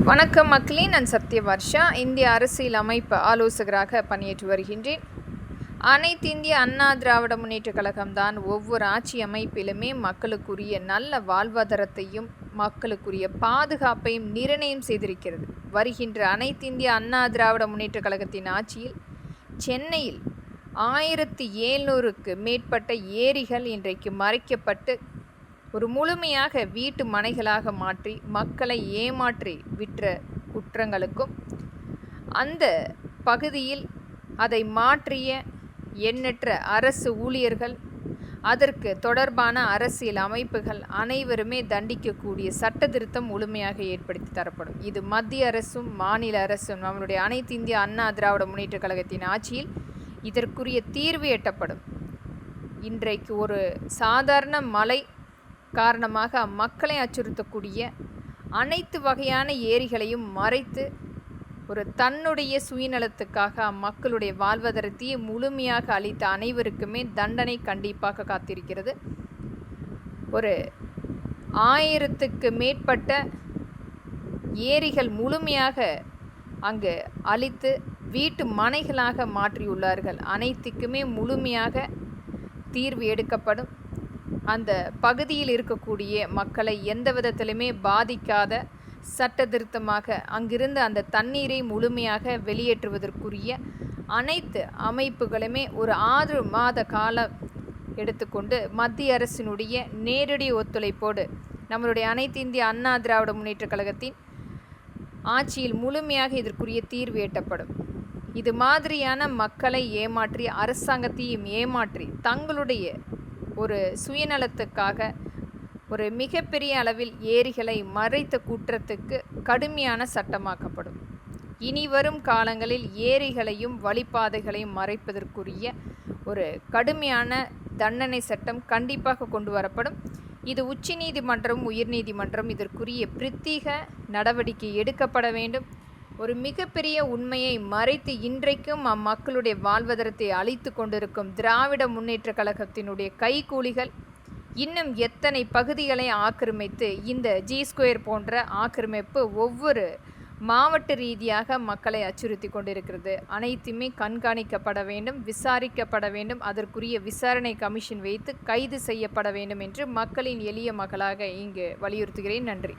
வணக்கம் மக்களே, நான் சத்யவர்ஷா. இந்திய அரசியல் அமைப்பு ஆலோசகராக பணியேற்று வருகின்றேன். அனைத்து இந்திய அண்ணா திராவிட முன்னேற்ற கழகம்தான் ஒவ்வொரு ஆட்சி அமைப்பிலுமே மக்களுக்குரிய நல்ல வாழ்வாதாரத்தையும் மக்களுக்குரிய பாதுகாப்பையும் நிர்ணயம் செய்திருக்கிறது. வருகின்ற அனைத்து இந்திய அண்ணா திராவிட முன்னேற்ற கழகத்தின் ஆட்சியில் சென்னையில் 1700க்கு மேற்பட்ட ஏரிகள் இன்றைக்கு மறைக்கப்பட்டு ஒரு முழுமையாக வீட்டு மனைகளாக மாற்றி மக்களை ஏமாற்றி விற்ற குற்றங்களுக்கும் அந்த பகுதியில் அதை மாற்றிய எண்ணற்ற அரசு ஊழியர்கள், அதற்கு தொடர்பான அரசியல் அமைப்புகள் அனைவருமே தண்டிக்கக்கூடிய சட்ட திருத்தம் முழுமையாக ஏற்படுத்தி தரப்படும். இது மத்திய அரசும் மாநில அரசும் நம்மளுடைய அனைத்து இந்திய அண்ணா திராவிட முன்னேற்ற கழகத்தின் ஆட்சியில் இதற்குரிய தீர்வு எட்டப்படும். இன்றைக்கு ஒரு சாதாரண மழை காரணமாக மக்களை அச்சுறுத்தக்கூடிய அனைத்து வகையான ஏரிகளையும் மறைத்து ஒரு தன்னுடைய சுயநலத்துக்காக மக்களுடைய வாழ்வாதாரத்தையே முழுமையாக அளித்த அனைவருக்குமே தண்டனை கண்டிப்பாக காத்திருக்கிறது. ஒரு 1000க்கு மேற்பட்ட ஏரிகள் முழுமையாக அங்கு அழித்து வீட்டு மனைகளாக மாற்றியுள்ளார்கள். அனைத்துக்குமே முழுமையாக தீர்வு எடுக்கப்படும். அந்த பகுதியில் இருக்கக்கூடிய மக்களை எந்த விதத்திலுமே பாதிக்காத சட்ட திருத்தமாக அங்கிருந்து அந்த தண்ணீரை முழுமையாக வெளியேற்றுவதற்குரிய அனைத்து அமைப்புகளுமே ஒரு 6 மாத காலம் எடுத்துக்கொண்டு மத்திய அரசினுடைய நேரடி ஒத்துழைப்போடு நம்மளுடைய அனைத்து இந்திய அண்ணா திராவிட முன்னேற்ற கழகத்தின் ஆட்சியில் முழுமையாக இதற்குரிய தீர்வு எட்டப்படும். இது மாதிரியான மக்களை ஏமாற்றி அரசாங்கத்தையும் ஏமாற்றி தங்களுடைய ஒரு சுயநலத்துக்காக ஒரு மிகப்பெரிய அளவில் ஏரிகளை மறைத்த குற்றத்துக்கு கடுமையான சட்டமாக்கப்படும். இனி வரும் காலங்களில் ஏரிகளையும் வழிப்பாதைகளையும் மறைப்பதற்குரிய ஒரு கடுமையான தண்டனை சட்டம் கண்டிப்பாக கொண்டு வரப்படும். இது உச்சநீதிமன்றம், உயர்நீதிமன்றம் இதற்குரிய பிரத்யேக நடவடிக்கை எடுக்கப்பட வேண்டும். ஒரு மிகப்பெரிய உண்மையை மறைத்து இன்றைக்கும் அம்மக்களுடைய வாழ்வாதாரத்தை அழித்து கொண்டிருக்கும் திராவிட முன்னேற்ற கழகத்தினுடைய கைக்கூலிகள் இன்னும் எத்தனை பகுதிகளை ஆக்கிரமித்து இந்த G2 போன்ற ஆக்கிரமிப்பு ஒவ்வொரு மாவட்ட ரீதியாக மக்களை அச்சுறுத்தி கொண்டிருக்கிறது. அனைத்துமே கண்காணிக்கப்பட வேண்டும், விசாரிக்கப்பட வேண்டும். அதற்குரிய விசாரணை கமிஷன் வைத்து கைது செய்யப்பட வேண்டும் என்று மக்களின் எளிய மகளாக இங்கு வலியுறுத்துகிறேன். நன்றி.